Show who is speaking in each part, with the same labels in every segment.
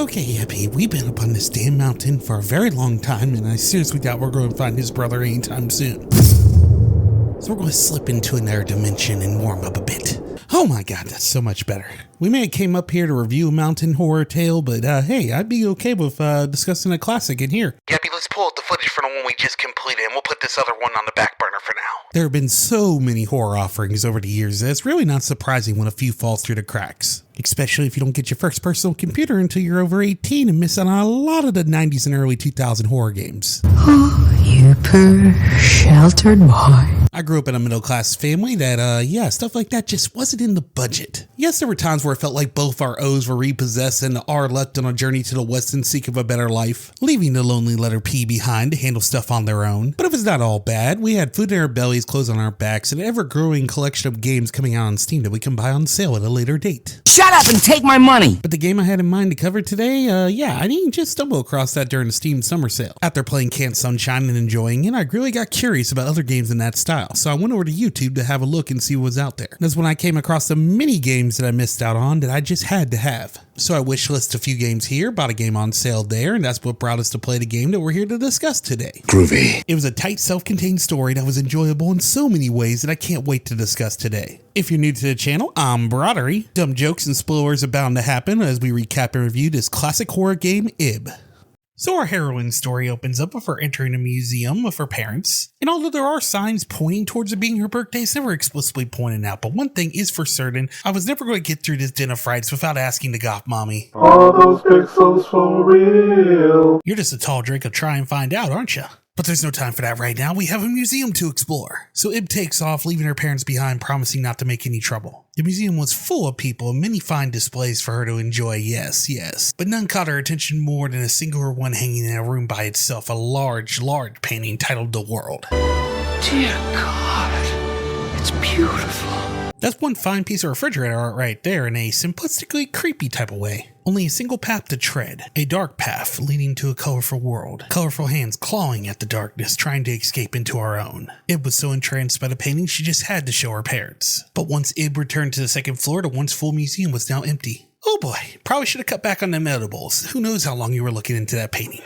Speaker 1: Okay, Abby, we've been up on this damn mountain for a very long time, and I seriously doubt we're going to find his brother anytime soon. So we're going to slip into another dimension and warm up a bit. Oh my god, that's so much better. We may have came up here to review a mountain horror tale, but hey, I'd be okay with discussing a classic in here.
Speaker 2: Gabby, let's pull up the footage from the one we just completed, and we'll put this other one on the back burner for now.
Speaker 1: There have been so many horror offerings over the years that it's really not surprising when a few fall through the cracks. Especially if you don't get your first personal computer until you're over 18 and miss out on a lot of the 90s and early 2000 horror games.
Speaker 3: Oh, you poor sheltered boy.
Speaker 1: I grew up in a middle-class family that, stuff like that just wasn't in the budget. Yes, there were times where it felt like both our O's were repossessed and the R left on a journey to the West in seek of a better life, leaving the lonely letter P behind to handle stuff on their own. But it was not all bad. We had food in our bellies, clothes on our backs, and an ever-growing collection of games coming out on Steam that we can buy on sale at a later date.
Speaker 4: Shut up and take my money!
Speaker 1: But the game I had in mind to cover today, I didn't just stumble across that during the Steam summer sale. After playing Can't Sunshine and enjoying it, I really got curious about other games in that style, so I went over to YouTube to have a look and see what was out there. That's when I came across the mini games that I missed out on that I just had to have. So I wishlisted a few games here, bought a game on sale there, and that's what brought us to play the game that we're here to discuss today.
Speaker 2: Groovy.
Speaker 1: It was a tight, self-contained story that was enjoyable in so many ways that I can't wait to discuss today. If you're new to the channel, I'm Brawdury. Dumb jokes and spoilers are bound to happen as we recap and review this classic horror game, Ib. So our heroine's story opens up with her entering a museum with her parents, and although there are signs pointing towards it being her birthday, it's never explicitly pointed out, but one thing is for certain, I was never going to get through this den of frights without asking the goth mommy,
Speaker 5: "Are those pixels for real?"
Speaker 1: You're just a tall drink of try and find out, aren't you? But there's no time for that right now. We have a museum to explore. So Ib takes off, leaving her parents behind, promising not to make any trouble. The museum was full of people and many fine displays for her to enjoy, yes. But none caught her attention more than a singular one hanging in a room by itself, a large painting titled The World.
Speaker 4: Dear God, it's beautiful.
Speaker 1: That's one fine piece of refrigerator art right there in a simplistically creepy type of way. Only a single path to tread, a dark path leading to a colorful world. Colorful hands clawing at the darkness, trying to escape into our own. Ib was so entranced by the painting she just had to show her parents. But once Ib returned to the second floor, the once full museum was now empty. Oh boy, probably should have cut back on them edibles. Who knows how long you were looking into that painting.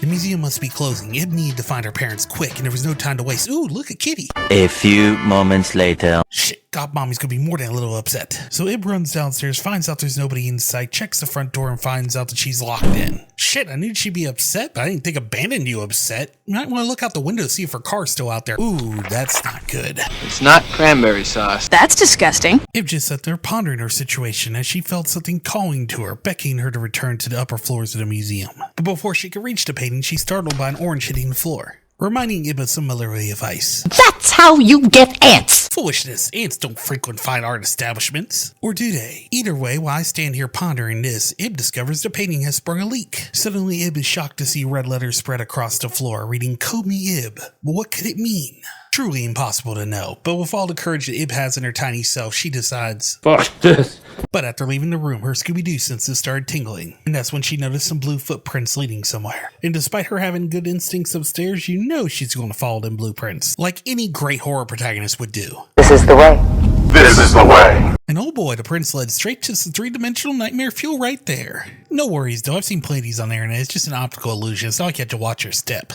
Speaker 1: The museum must be closing. Ib needed to find her parents quick, and there was no time to waste. Ooh, look at Kitty.
Speaker 4: A few moments later.
Speaker 1: Shit, God Mommy's gonna be more than a little upset. So Ib runs downstairs, finds out there's nobody in sight, checks the front door, and finds out that she's locked in. Shit, I knew she'd be upset, but I didn't think abandoned you upset. You might want to look out the window to see if her car's still out there. Ooh, that's not good.
Speaker 6: It's not cranberry sauce.
Speaker 3: That's disgusting.
Speaker 1: Ib just sat there pondering her situation as she felt something calling to her, beckoning her to return to the upper floors of the museum. But before she could reach the painting, she's startled by an orange hitting the floor, reminding Ib of some familiar advice.
Speaker 3: That's how you get ants.
Speaker 1: Foolishness, ants don't frequent fine art establishments. Or do they? Either way, while I stand here pondering this, Ib discovers the painting has sprung a leak. Suddenly, Ib is shocked to see red letters spread across the floor, reading "Code me Ib." But what could it mean? Truly impossible to know, but with all the courage that Ib has in her tiny self, she decides,
Speaker 5: Fuck this.
Speaker 1: But after leaving the room, her Scooby-Doo senses started tingling, and that's when she noticed some blue footprints leading somewhere. And despite her having good instincts upstairs, you know she's going to follow them blueprints, like any great horror protagonist would do.
Speaker 3: This is the way.
Speaker 5: This is the way.
Speaker 1: And oh boy, the prince led straight to some three-dimensional nightmare fuel right there. No worries though, I've seen plenty of these on the internet, it's just an optical illusion, it's not like you have to watch your step.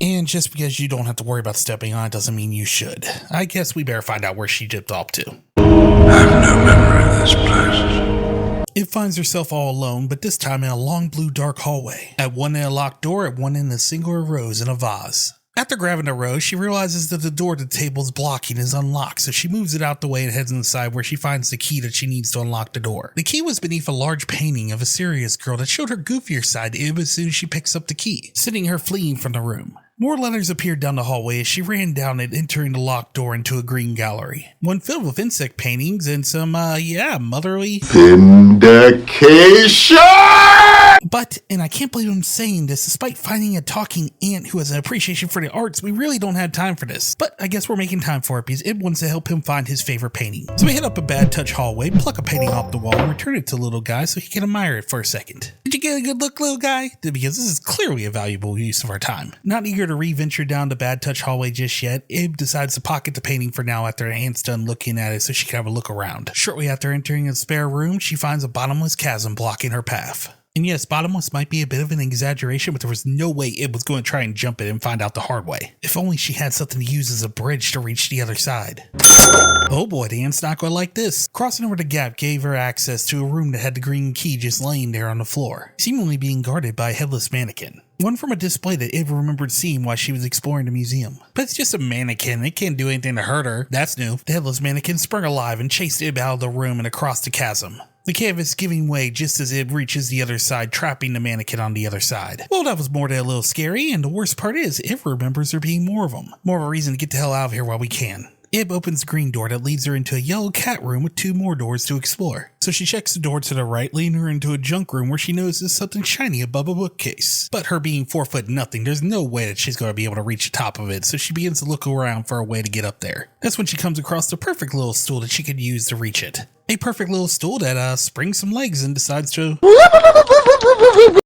Speaker 1: And just because you don't have to worry about stepping on it doesn't mean you should. I guess we better find out where she dipped off to.
Speaker 5: I have no memory of this place.
Speaker 1: It finds herself all alone, but this time in a long blue dark hallway. At one end a locked door, at one end a singular rose in a vase. After grabbing the rose, she realizes that the door to the table's blocking is unlocked, so she moves it out the way and heads inside where she finds the key that she needs to unlock the door. The key was beneath a large painting of a serious girl that showed her goofier side to Ib as soon as she picks up the key, sending her fleeing from the room. More letters appeared down the hallway as she ran down it, entering the locked door into a green gallery. One filled with insect paintings and some, motherly
Speaker 5: Vindication!
Speaker 1: But, and I can't believe I'm saying this, despite finding a talking ant who has an appreciation for the arts, we really don't have time for this. But I guess we're making time for it because Ib wants to help him find his favorite painting. So we head up a bad touch hallway, pluck a painting off the wall, and return it to the little guy so he can admire it for a second. Did you get a good look, little guy? Because this is clearly a valuable use of our time. Not eager to re-venture down the bad touch hallway just yet, Ib decides to pocket the painting for now after the ant's done looking at it so she can have a look around. Shortly after entering a spare room, she finds a bottomless chasm blocking her path. And yes, bottomless might be a bit of an exaggeration, but there was no way Ib was going to try and jump it and find out the hard way. If only she had something to use as a bridge to reach the other side. Oh boy, the ant's not going to like this. Crossing over the gap gave her access to a room that had the green key just laying there on the floor, seemingly being guarded by a headless mannequin. One from a display that Ib remembered seeing while she was exploring the museum. But it's just a mannequin, it can't do anything to hurt her. That's new. The headless mannequin sprung alive and chased Ib out of the room and across the chasm. The canvas giving way just as Ib reaches the other side, trapping the mannequin on the other side. Well, that was more than a little scary, and the worst part is, Ib remembers there being more of them. More of a reason to get the hell out of here while we can. Ib opens the green door that leads her into a yellow cat room with 2 more doors to explore. So she checks the door to the right, leading her into a junk room where she notices something shiny above a bookcase. But her being 4'0", there's no way that she's going to be able to reach the top of it, so she begins to look around for a way to get up there. That's when she comes across the perfect little stool that she could use to reach it. A perfect little stool that springs some legs and decides to...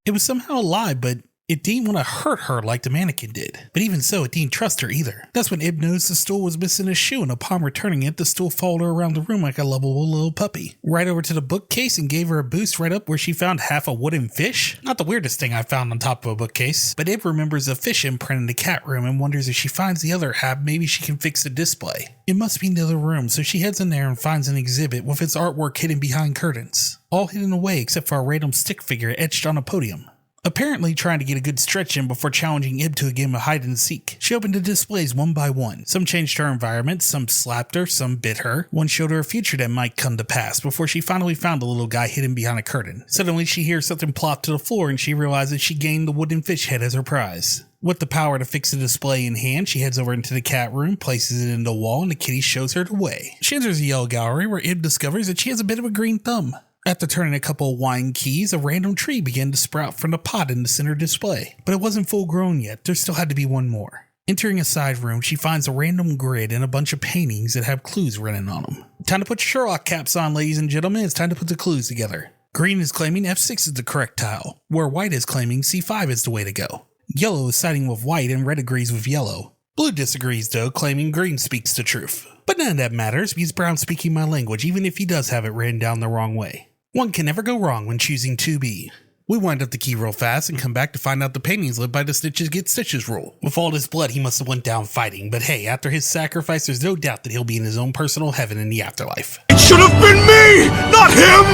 Speaker 1: It was somehow alive, but it didn't want to hurt her like the mannequin did. But even so, it didn't trust her either. That's when Ib noticed the stool was missing a shoe, and upon returning it, the stool followed her around the room like a lovable little puppy. Right over to the bookcase and gave her a boost right up where she found half a wooden fish. Not the weirdest thing I found on top of a bookcase, but Ib remembers a fish imprint in the cat room and wonders if she finds the other half, maybe she can fix the display. It must be in the other room, so she heads in there and finds an exhibit with its artwork hidden behind curtains. All hidden away except for a random stick figure etched on a podium. Apparently trying to get a good stretch in before challenging Ib to a game of hide and seek. She opened the displays one by one. Some changed her environment, some slapped her, some bit her. One showed her a future that might come to pass before she finally found the little guy hidden behind a curtain. Suddenly she hears something plop to the floor and she realizes she gained the wooden fish head as her prize. With the power to fix the display in hand, she heads over into the cat room, places it in the wall, and the kitty shows her the way. She enters the yellow gallery where Ib discovers that she has a bit of a green thumb. After turning a couple of wine keys, a random tree began to sprout from the pot in the center display. But it wasn't full grown yet, there still had to be one more. Entering a side room, she finds a random grid and a bunch of paintings that have clues written on them. Time to put your Sherlock caps on, ladies and gentlemen, it's time to put the clues together. Green is claiming F6 is the correct tile, where white is claiming C5 is the way to go. Yellow is siding with white and red agrees with yellow. Blue disagrees though, claiming green speaks the truth. But none of that matters because Brown's speaking my language even if he does have it written down the wrong way. One can never go wrong when choosing 2B. We wind up the key real fast and come back to find out the paintings live by the Stitches Get Stitches rule. With all this blood, he must have went down fighting, but hey, after his sacrifice, there's no doubt that he'll be in his own personal heaven in the afterlife.
Speaker 5: It should have been me, not him!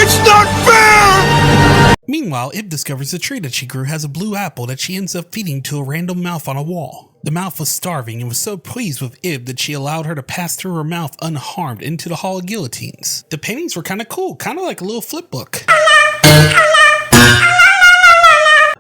Speaker 5: It's not fair!
Speaker 1: Meanwhile, Ib discovers the tree that she grew has a blue apple that she ends up feeding to a random mouth on a wall. The mouth was starving and was so pleased with Ib that she allowed her to pass through her mouth unharmed into the Hall of Guillotines. The paintings were kind of cool, kind of like a little flip book.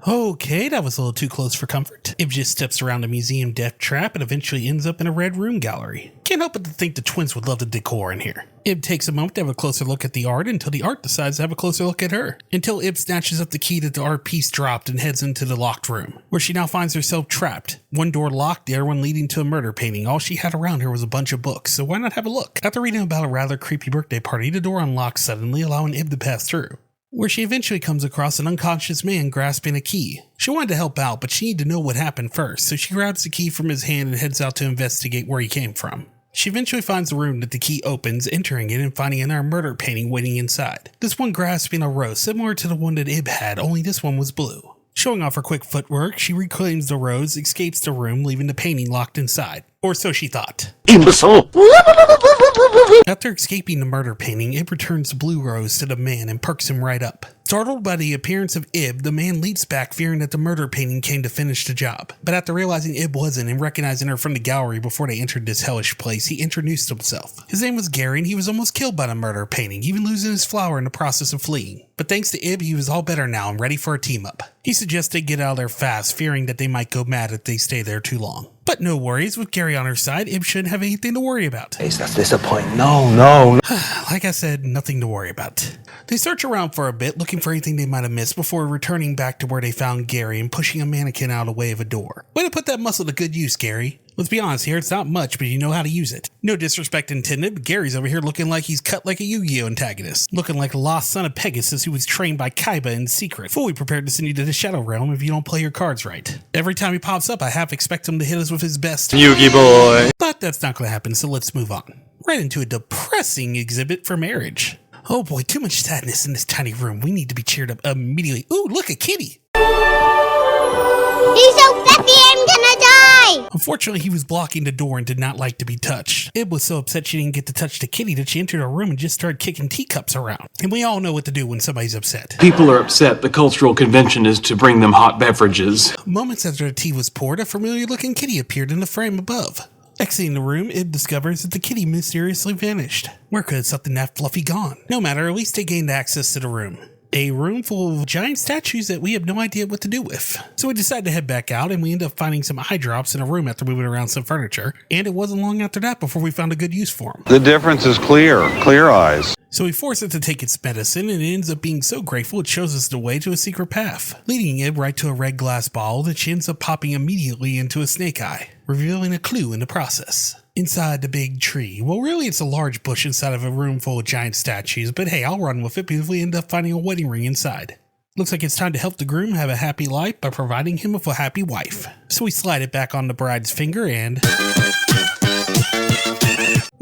Speaker 1: Okay, that was a little too close for comfort. Ib just steps around a museum death trap and eventually ends up in a red room gallery. Can't help but to think the twins would love the decor in here. Ib takes a moment to have a closer look at the art until the art decides to have a closer look at her. Until Ib snatches up the key that the art piece dropped and heads into the locked room, where she now finds herself trapped. One door locked, the other one leading to a murder painting. All she had around her was a bunch of books, so why not have a look? After reading about a rather creepy birthday party, the door unlocks suddenly, allowing Ib to pass through, where she eventually comes across an unconscious man grasping a key. She wanted to help out, but she needed to know what happened first, so she grabs the key from his hand and heads out to investigate where he came from. She eventually finds the room that the key opens, entering it and finding another murder painting waiting inside. This one grasping a rose, similar to the one that Ib had, only this one was blue. Showing off her quick footwork, she reclaims the rose, escapes the room, leaving the painting locked inside. Or so she thought.
Speaker 4: Imbecile!
Speaker 1: After escaping the murder painting, Ib returns the blue rose to the man and perks him right up. Startled by the appearance of Ib, the man leaps back fearing that the murder painting came to finish the job. But after realizing Ib wasn't and recognizing her from the gallery before they entered this hellish place, he introduced himself. His name was Gary and he was almost killed by the murder painting, even losing his flower in the process of fleeing. But thanks to Ib, he was all better now and ready for a team up. He suggests they get out of there fast, fearing that they might go mad if they stay there too long. But no worries, with Gary on her side, Ib shouldn't have anything to worry about.
Speaker 6: That's disappointing. No.
Speaker 1: Like I said, nothing to worry about. They search around for a bit, looking for anything they might have missed before returning back to where they found Gary and pushing a mannequin out of the way of a door. Way to put that muscle to good use, Gary. Let's be honest here, it's not much, but you know how to use it. No disrespect intended, but Gary's over here looking like he's cut like a Yu-Gi-Oh antagonist. Looking like a lost son of Pegasus who was trained by Kaiba in secret. Fully prepared to send you to the Shadow Realm if you don't play your cards right. Every time he pops up, I half expect him to hit us with his best
Speaker 6: Yugi boy.
Speaker 1: But that's not going to happen, so let's move on. Right into a depressing exhibit for marriage. Oh boy, too much sadness in this tiny room. We need to be cheered up immediately. Ooh, look, a kitty.
Speaker 7: He's so fluffy, I'm gonna die!
Speaker 1: Unfortunately, he was blocking the door and did not like to be touched. Ib was so upset she didn't get to touch the kitty that she entered her room and just started kicking teacups around. And we all know what to do when somebody's upset.
Speaker 8: People are upset. The cultural convention is to bring them hot beverages.
Speaker 1: Moments after the tea was poured, a familiar-looking kitty appeared in the frame above. Exiting the room, Ib discovers that the kitty mysteriously vanished. Where could something that fluffy gone? No matter, at least they gained access to the room. A room full of giant statues that we have no idea what to do with. So we decide to head back out, and we end up finding some eye drops in a room after moving around some furniture, and it wasn't long after that before we found a good use for them.
Speaker 9: The difference is clear eyes.
Speaker 1: So we force it to take its medicine, and it ends up being so grateful it shows us the way to a secret path, leading it right to a red glass bottle that she ends up popping immediately into a snake eye, revealing a clue in the process. Inside the big tree. Well, really it's a large bush inside of a room full of giant statues, but hey, I'll run with it because we end up finding a wedding ring inside. Looks like it's time to help the groom have a happy life by providing him with a happy wife. So we slide it back on the bride's finger and...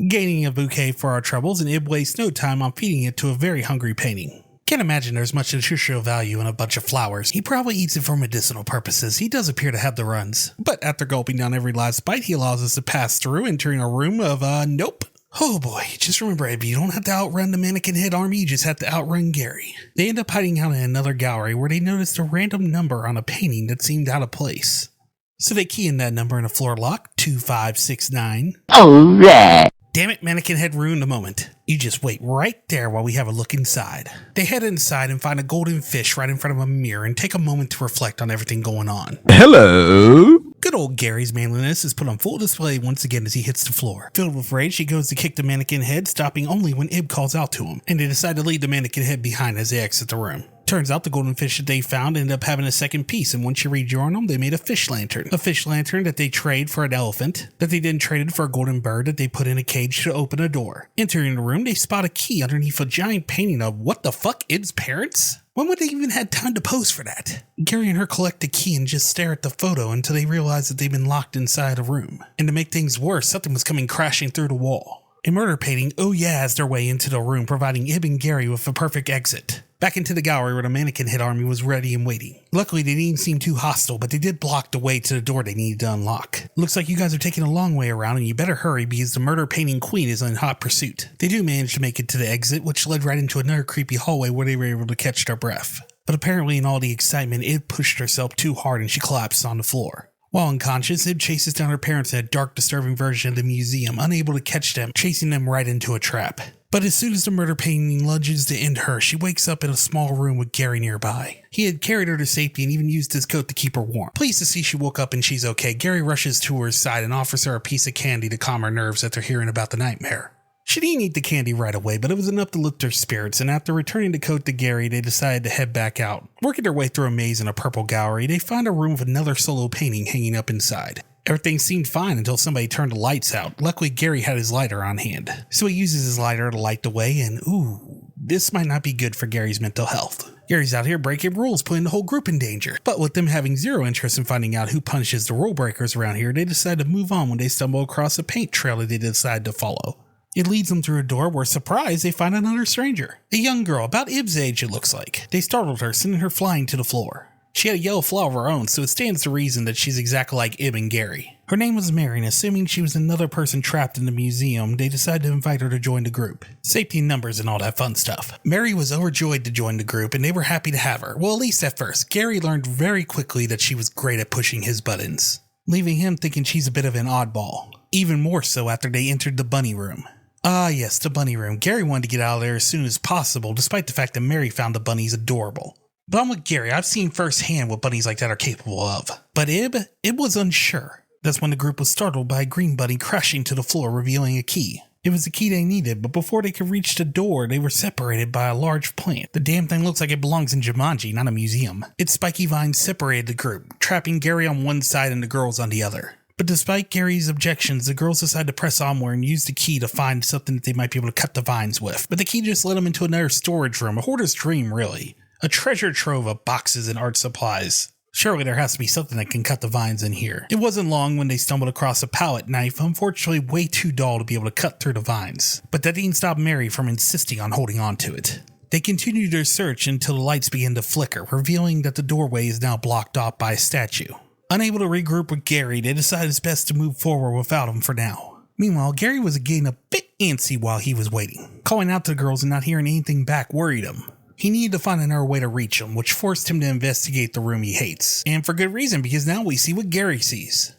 Speaker 1: gaining a bouquet for our troubles, and Ib wastes no time on feeding it to a very hungry painting. Can't imagine there's much nutritional value in a bunch of flowers. He probably eats it for medicinal purposes. He does appear to have the runs. But after gulping down every last bite, he allows us to pass through, entering a room of, nope. Oh boy, just remember, Ib, you don't have to outrun the mannequin head army, you just have to outrun Gary. They end up hiding out in another gallery where they noticed a random number on a painting that seemed out of place. So they key in that number in a floor lock, 2569.
Speaker 4: Alright.
Speaker 1: Damn it, mannequin head ruined the moment. You just wait right there while we have a look inside. They head inside and find a golden fish right in front of a mirror and take a moment to reflect on everything going on.
Speaker 5: Hello?
Speaker 1: Good old Gary's manliness is put on full display once again as he hits the floor. Filled with rage, he goes to kick the mannequin head, stopping only when Ib calls out to him, and they decide to leave the mannequin head behind as they exit the room. Turns out the golden fish that they found ended up having a second piece, and once you rejoin them, they made a fish lantern. A fish lantern that they trade for an elephant, that they then traded for a golden bird that they put in a cage to open a door. Entering the room, they spot a key underneath a giant painting of what the fuck, Ib's parents? When would they even had time to pose for that? Gary and her collect the key and just stare at the photo until they realize that they've been locked inside a room. And to make things worse, something was coming crashing through the wall. A murder painting, oh yeah, has their way into the room, providing Ib and Gary with a perfect exit. Back into the gallery where the mannequin head army was ready and waiting. Luckily, they didn't seem too hostile, but they did block the way to the door they needed to unlock. Looks like you guys are taking a long way around, and you better hurry because the murder painting queen is in hot pursuit. They do manage to make it to the exit, which led right into another creepy hallway where they were able to catch their breath. But apparently in all the excitement, Ib pushed herself too hard and she collapsed on the floor. While unconscious, Ib chases down her parents in a dark, disturbing version of the museum, unable to catch them, chasing them right into a trap. But as soon as the murder painting lunges to end her, she wakes up in a small room with Gary nearby. He had carried her to safety and even used his coat to keep her warm. Pleased to see she woke up and she's okay, Gary rushes to her side and offers her a piece of candy to calm her nerves after hearing about the nightmare. She didn't eat the candy right away, but it was enough to lift her spirits, and after returning the coat to Gary, they decided to head back out. Working their way through a maze in a purple gallery, they find a room with another solo painting hanging up inside. Everything seemed fine until somebody turned the lights out. Luckily, Gary had his lighter on hand. So he uses his lighter to light the way, and ooh, this might not be good for Gary's mental health. Gary's out here breaking rules, putting the whole group in danger. But with them having zero interest in finding out who punishes the rule breakers around here, they decide to move on when they stumble across a paint trail that they decide to follow. It leads them through a door where, surprised, they find another stranger. A young girl, about Ib's age it looks like. They startled her, sending her flying to the floor. She had a yellow flower of her own, so it stands to reason that she's exactly like Ib and Gary. Her name was Mary, and assuming she was another person trapped in the museum, they decided to invite her to join the group. Safety in numbers and all that fun stuff. Mary was overjoyed to join the group, and they were happy to have her. Well, at least at first. Gary learned very quickly that she was great at pushing his buttons, leaving him thinking she's a bit of an oddball. Even more so after they entered the bunny room. Ah yes, the bunny room. Gary wanted to get out of there as soon as possible, despite the fact that Mary found the bunnies adorable. But I'm with Gary, I've seen firsthand what bunnies like that are capable of. But Ib was unsure. That's when the group was startled by a green bunny crashing to the floor, revealing a key. It was the key they needed, but before they could reach the door, they were separated by a large plant. The damn thing looks like it belongs in Jumanji, not a museum. Its spiky vines separated the group, trapping Gary on one side and the girls on the other. But despite Gary's objections, the girls decided to press onward and use the key to find something that they might be able to cut the vines with. But the key just led them into another storage room, a hoarder's dream really. A treasure trove of boxes and art supplies. Surely there has to be something that can cut the vines in here. It wasn't long when they stumbled across a palette knife, unfortunately way too dull to be able to cut through the vines. But that didn't stop Mary from insisting on holding on to it. They continued their search until the lights began to flicker, revealing that the doorway is now blocked off by a statue. Unable to regroup with Gary, they decided it's best to move forward without him for now. Meanwhile, Gary was getting a bit antsy while he was waiting. Calling out to the girls and not hearing anything back worried him. He needed to find another way to reach them, which forced him to investigate the room he hates. And for good reason, because now we see what Gary sees.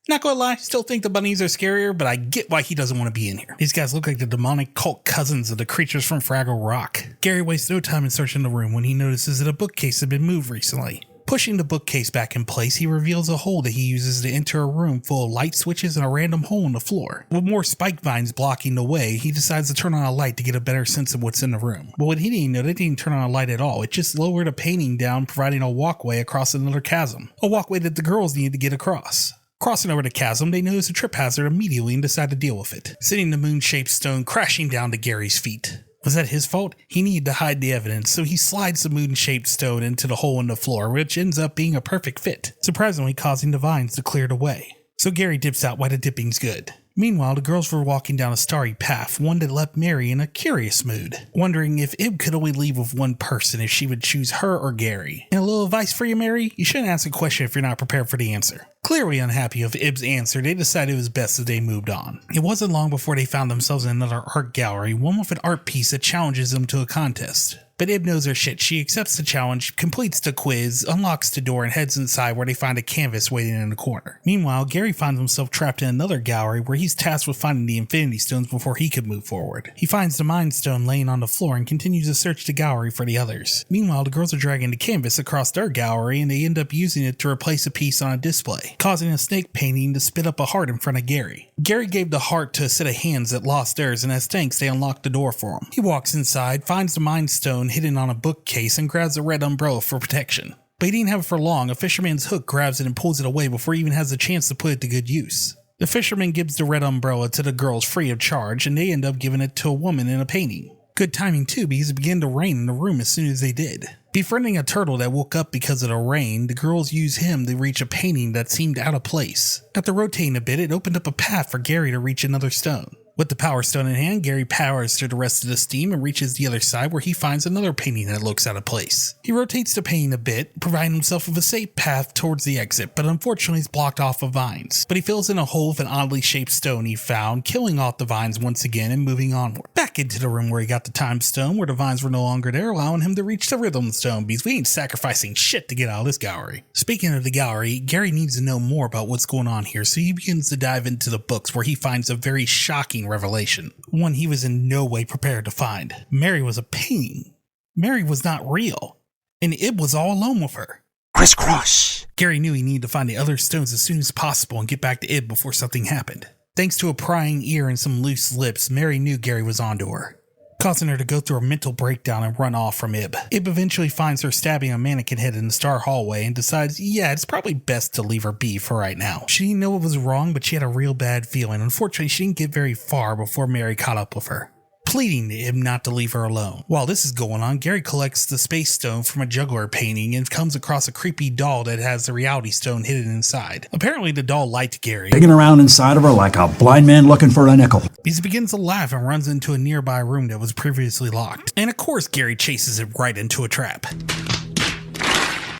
Speaker 1: Not gonna lie, still think the bunnies are scarier, but I get why he doesn't want to be in here. These guys look like the demonic cult cousins of the creatures from Fraggle Rock. Gary wastes no time in searching the room when he notices that a bookcase had been moved recently. Pushing the bookcase back in place, he reveals a hole that he uses to enter a room full of light switches and a random hole in the floor. With more spike vines blocking the way, he decides to turn on a light to get a better sense of what's in the room. But what he didn't know, they didn't turn on a light at all. It just lowered a painting down, providing a walkway across another chasm. A walkway that the girls needed to get across. Crossing over the chasm, they notice a trip hazard immediately and decide to deal with it, sending the moon-shaped stone crashing down to Gary's feet. Was that his fault? He needed to hide the evidence, so he slides the moon-shaped stone into the hole in the floor, which ends up being a perfect fit, surprisingly causing the vines to clear the way. So Gary dips out while the dipping's good. Meanwhile, the girls were walking down a starry path, one that left Mary in a curious mood, wondering if Ib could only leave with one person if she would choose her or Gary. And a little advice for you, Mary, you shouldn't ask a question if you're not prepared for the answer. Clearly unhappy with Ib's answer, they decided it was best that they moved on. It wasn't long before they found themselves in another art gallery, one with an art piece that challenges them to a contest. But Ib knows her shit. She accepts the challenge, completes the quiz, unlocks the door, and heads inside where they find a canvas waiting in the corner. Meanwhile, Gary finds himself trapped in another gallery where he's tasked with finding the Infinity Stones before he could move forward. He finds the Mind Stone laying on the floor and continues to search the gallery for the others. Meanwhile, the girls are dragging the canvas across their gallery and they end up using it to replace a piece on a display, causing a snake painting to spit up a heart in front of Gary. Gary gave the heart to a set of hands that lost theirs, and as thanks, they unlocked the door for him. He walks inside, finds the Mind Stone hidden on a bookcase, and grabs a red umbrella for protection. But he didn't have it for long. A fisherman's hook grabs it and pulls it away before he even has a chance to put it to good use. The fisherman gives the red umbrella to the girls free of charge, and they end up giving it to a woman in a painting. Good timing too, because it began to rain in the room as soon as they did. Befriending a turtle that woke up because of the rain, the girls use him to reach a painting that seemed out of place. After rotating a bit, it opened up a path for Gary to reach another stone. With the power stone in hand, Gary powers through the rest of the steam and reaches the other side where he finds another painting that looks out of place. He rotates the painting a bit, providing himself with a safe path towards the exit, but unfortunately is blocked off of vines. But he fills in a hole with an oddly shaped stone he found, killing off the vines once again and moving onward. Back into the room where he got the time stone, where the vines were no longer there, allowing him to reach the rhythm stone, because we ain't sacrificing shit to get out of this gallery. Speaking of the gallery, Gary needs to know more about what's going on here, so he begins to dive into the books where he finds a very shocking revelation, one he was in no way prepared to find. Mary was a painting. Mary was not real, and Ib was all alone with her.
Speaker 5: Crisscross.
Speaker 1: Gary knew he needed to find the other stones as soon as possible and get back to Ib before something happened. Thanks to a prying ear and some loose lips, Mary knew Gary was onto her, causing her to go through a mental breakdown and run off from Ib. Ib eventually finds her stabbing a mannequin head in the star hallway and decides, yeah, it's probably best to leave her be for right now. She didn't know what was wrong, but she had a real bad feeling. Unfortunately, she didn't get very far before Mary caught up with her, pleading to Ib not to leave her alone. While this is going on, Gary collects the space stone from a juggler painting and comes across a creepy doll that has the reality stone hidden inside. Apparently the doll liked Gary,
Speaker 5: Digging around inside of her like a blind man looking for a nickel.
Speaker 1: He begins to laugh and runs into a nearby room that was previously locked. And of course Gary chases it right into a trap.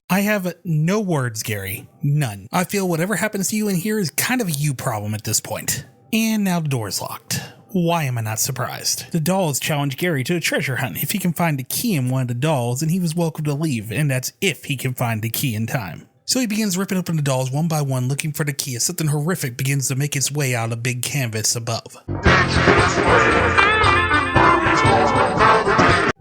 Speaker 1: I have no words, Gary. None. I feel whatever happens to you in here is kind of a you problem at this point. And now the door is locked. Why am I not surprised? The dolls challenge Gary to a treasure hunt. If he can find a key in one of the dolls, then he was welcome to leave, and that's if he can find the key in time. So he begins ripping open the dolls one by one, looking for the key as something horrific begins to make its way out of the big canvas above.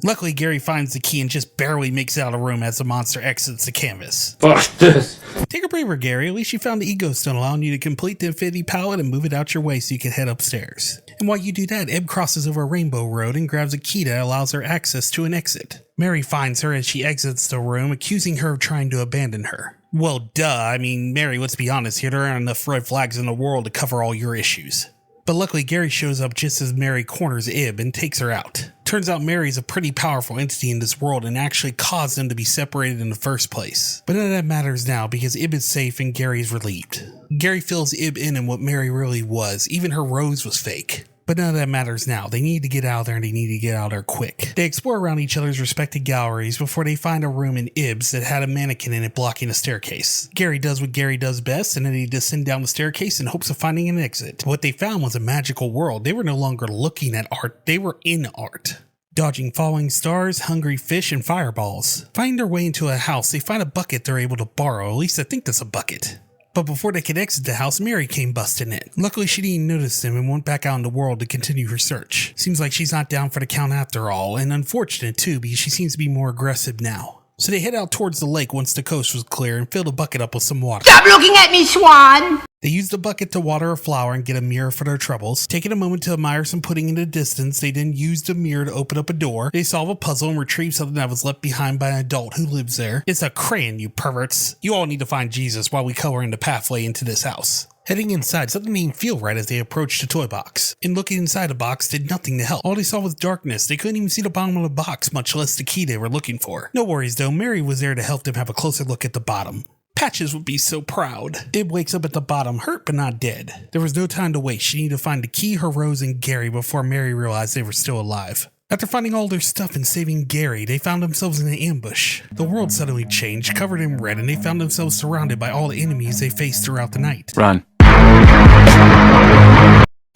Speaker 1: Luckily, Gary finds the key and just barely makes it out of the room as the monster exits the canvas.
Speaker 8: Fuck this.
Speaker 1: Take a breather, Gary. At least you found the ego stone, allowing you to complete the Infinity Palette and move it out your way so you can head upstairs. And while you do that, Ib crosses over a rainbow road and grabs a key that allows her access to an exit. Mary finds her as she exits the room, accusing her of trying to abandon her. Well, duh. I mean, Mary, let's be honest here. There aren't enough red flags in the world to cover all your issues. But luckily, Gary shows up just as Mary corners Ib and takes her out. Turns out Mary's a pretty powerful entity in this world and actually caused them to be separated in the first place. But none of that matters now because Ib is safe and Gary is relieved. Gary fills Ib in on what Mary really was, even her rose was fake. But none of that matters now. They need to get out of there and they need to get out of there quick. They explore around each other's respective galleries before they find a room in Ib's that had a mannequin in it blocking a staircase. Gary does what Gary does best and then they descend down the staircase in hopes of finding an exit. What they found was a magical world. They were no longer looking at art, they were in art. Dodging falling stars, hungry fish, and fireballs. Finding their way into a house, they find a bucket they're able to borrow. At least I think that's a bucket. But before they could exit the house, Mary came busting in. Luckily, she didn't notice them and went back out in the world to continue her search. Seems like she's not down for the count after all, and unfortunate too because she seems to be more aggressive now. So they head out towards the lake once the coast was clear and fill the bucket up with some water.
Speaker 3: Stop looking at me, Swan!
Speaker 1: They use the bucket to water a flower and get a mirror for their troubles. Taking a moment to admire some pudding in the distance, they then use the mirror to open up a door. They solve a puzzle and retrieve something that was left behind by an adult who lives there. It's a crayon, you perverts. You all need to find Jesus while we color in the pathway into this house. Heading inside, something didn't feel right as they approached the toy box. And looking inside the box did nothing to help. All they saw was darkness. They couldn't even see the bottom of the box, much less the key they were looking for. No worries though, Mary was there to help them have a closer look at the bottom. Patches would be so proud. Ib wakes up at the bottom, hurt but not dead. There was no time to waste. She needed to find the key, her rose, and Gary before Mary realized they were still alive. After finding all their stuff and saving Gary, they found themselves in an ambush. The world suddenly changed, covered in red, and they found themselves surrounded by all the enemies they faced throughout the night.
Speaker 8: Run.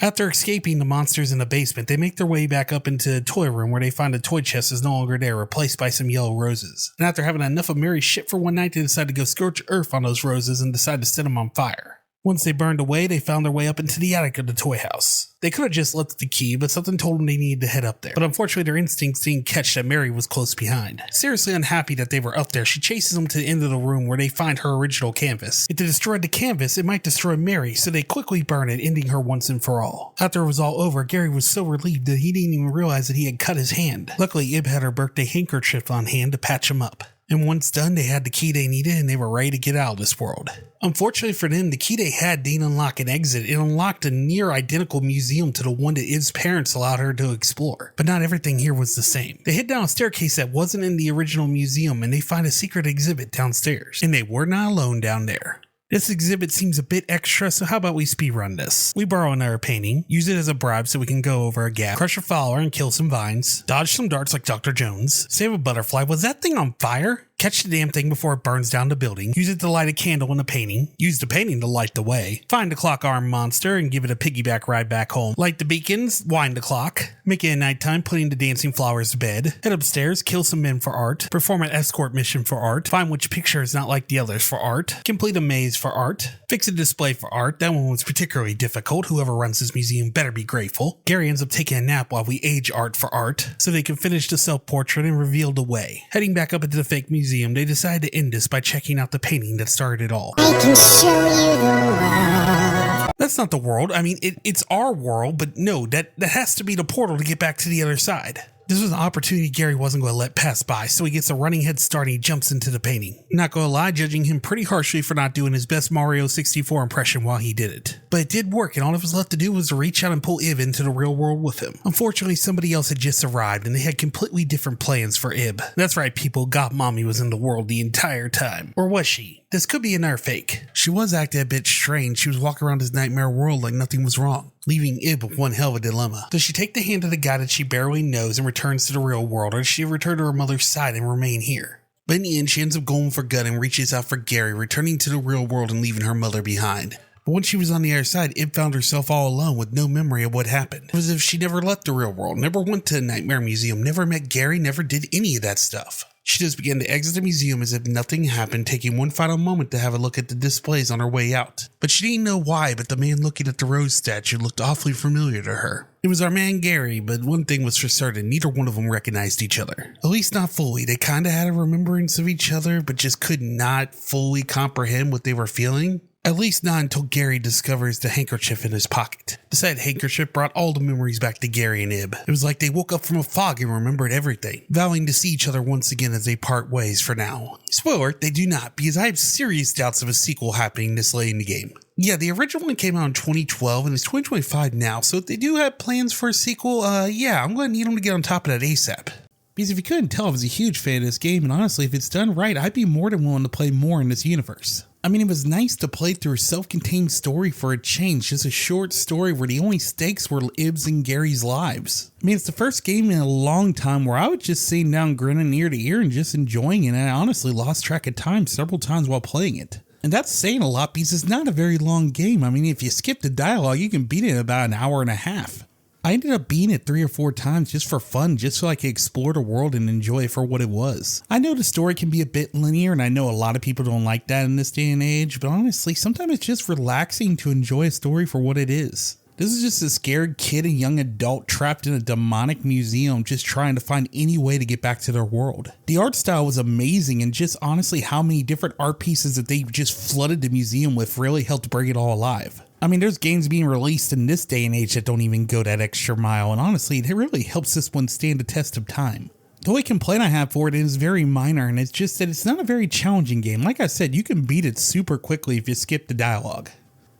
Speaker 1: After escaping the monsters in the basement, they make their way back up into the toy room where they find the toy chest is no longer there, replaced by some yellow roses. And after having enough of Mary's shit for one night, they decide to go scorch earth on those roses and decide to set them on fire. Once they burned away, they found their way up into the attic of the toy house. They could have just left the key, but something told them they needed to head up there. But unfortunately, their instincts didn't catch that Mary was close behind. Seriously unhappy that they were up there, she chases them to the end of the room where they find her original canvas. If they destroyed the canvas, it might destroy Mary, so they quickly burn it, ending her once and for all. After it was all over, Gary was so relieved that he didn't even realize that he had cut his hand. Luckily, Ib had her birthday handkerchief on hand to patch him up. And once done, they had the key they needed and they were ready to get out of this world. Unfortunately for them, the key they had didn't unlock an exit. It unlocked a near identical museum to the one that Ib's parents allowed her to explore. But not everything here was the same. They head down a staircase that wasn't in the original museum and they find a secret exhibit downstairs. And they were not alone down there. This exhibit seems a bit extra, so how about we speedrun this? We borrow another painting, use it as a bribe so we can go over a gap, crush a follower and kill some vines, dodge some darts like Dr. Jones, save a butterfly. Was that thing on fire? Catch the damn thing before it burns down the building, use it to light a candle in the painting, use the painting to light the way, find the clock arm monster and give it a piggyback ride back home, light the beacons, wind the clock, make it nighttime, putting the dancing flowers to bed, head upstairs, kill some men for art, perform an escort mission for art, find which picture is not like the others for art, complete a maze for art, fix a display for art. That one was particularly difficult. Whoever runs this museum better be grateful. Gary ends up taking a nap while we age art for art, so they can finish the self-portrait and reveal the way. Heading back up into the fake museum, they decide to end this by checking out the painting that started it all.
Speaker 7: I can show you the world.
Speaker 1: That's not the world. I mean, it's our world, but no, that has to be the portal to get back to the other side. This was an opportunity Gary wasn't going to let pass by, so he gets a running head start and he jumps into the painting. Not going to lie, judging him pretty harshly for not doing his best Mario 64 impression while he did it. But it did work, and all that was left to do was to reach out and pull Ib into the real world with him. Unfortunately, somebody else had just arrived, and they had completely different plans for Ib. That's right, people, God Mommy was in the world the entire time. Or was she? This could be another fake. She was acting a bit strange. She was walking around this nightmare world like nothing was wrong, leaving Ib with one hell of a dilemma. Does she take the hand of the guy that she barely knows and returns to the real world, or does she return to her mother's side and remain here? But in the end, she ends up going for good and reaches out for Gary, returning to the real world and leaving her mother behind. But once she was on the other side, Ib found herself all alone with no memory of what happened. It was as if she never left the real world, never went to the Nightmare Museum, never met Gary, never did any of that stuff. She just began to exit the museum as if nothing happened, taking one final moment to have a look at the displays on her way out. But she didn't know why, but the man looking at the rose statue looked awfully familiar to her. It was our man Gary, but one thing was for certain, neither one of them recognized each other. At least not fully. They kinda had a remembrance of each other, but just could not fully comprehend what they were feeling. At least not until Gary discovers the handkerchief in his pocket. The said handkerchief brought all the memories back to Gary and Ib. It was like they woke up from a fog and remembered everything, vowing to see each other once again as they part ways for now. Spoiler, they do not, because I have serious doubts of a sequel happening this late in the game. Yeah, the original one came out in 2012 and it's 2025 now, so if they do have plans for a sequel, yeah, I'm going to need them to get on top of that ASAP. Because if you couldn't tell, I was a huge fan of this game, and honestly, if it's done right, I'd be more than willing to play more in this universe. I mean, it was nice to play through a self-contained story for a change, just a short story where the only stakes were Ibs and Gary's lives. I mean, it's the first game in a long time where I was just sitting down grinning ear to ear and just enjoying it, and I honestly lost track of time several times while playing it. And that's saying a lot because it's not a very long game. I mean, if you skip the dialogue, you can beat it in about an hour and a half. I ended up beating it 3 or 4 times just for fun, just so I could explore the world and enjoy it for what it was. I know the story can be a bit linear, and I know a lot of people don't like that in this day and age, but honestly, sometimes it's just relaxing to enjoy a story for what it is. This is just a scared kid and young adult trapped in a demonic museum just trying to find any way to get back to their world. The art style was amazing, and just honestly how many different art pieces that they just flooded the museum with really helped bring it all alive. I mean, there's games being released in this day and age that don't even go that extra mile, and honestly, it really helps this one stand the test of time. The only complaint I have for it is very minor, and it's just that it's not a very challenging game. Like I said, you can beat it super quickly if you skip the dialogue.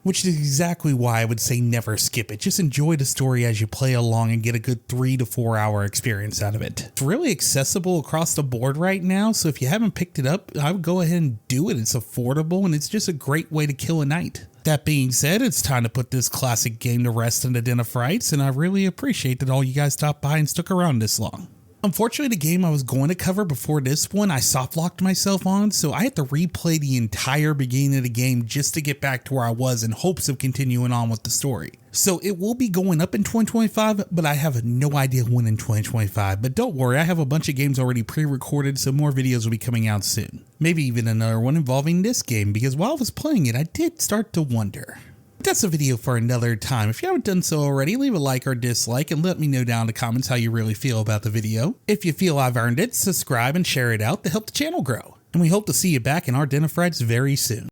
Speaker 1: Which is exactly why I would say never skip it. Just enjoy the story as you play along and get a good 3 to 4 hour experience out of it. It's really accessible across the board right now, so if you haven't picked it up, I would go ahead and do it. It's affordable and it's just a great way to kill a night. That being said, it's time to put this classic game to rest in the Den of Frights, and I really appreciate that all you guys stopped by and stuck around this long. Unfortunately, the game I was going to cover before this one, I soft locked myself on, so I had to replay the entire beginning of the game just to get back to where I was in hopes of continuing on with the story. So it will be going up in 2025, but I have no idea when in 2025. But don't worry, I have a bunch of games already pre-recorded, so more videos will be coming out soon. Maybe even another one involving this game, because while I was playing it, I did start to wonder. That's a video for another time. If you haven't done so already, leave a like or dislike and let me know down in the comments how you really feel about the video. If you feel I've earned it, subscribe and share it out to help the channel grow. And we hope to see you back in our Den of Frights very soon.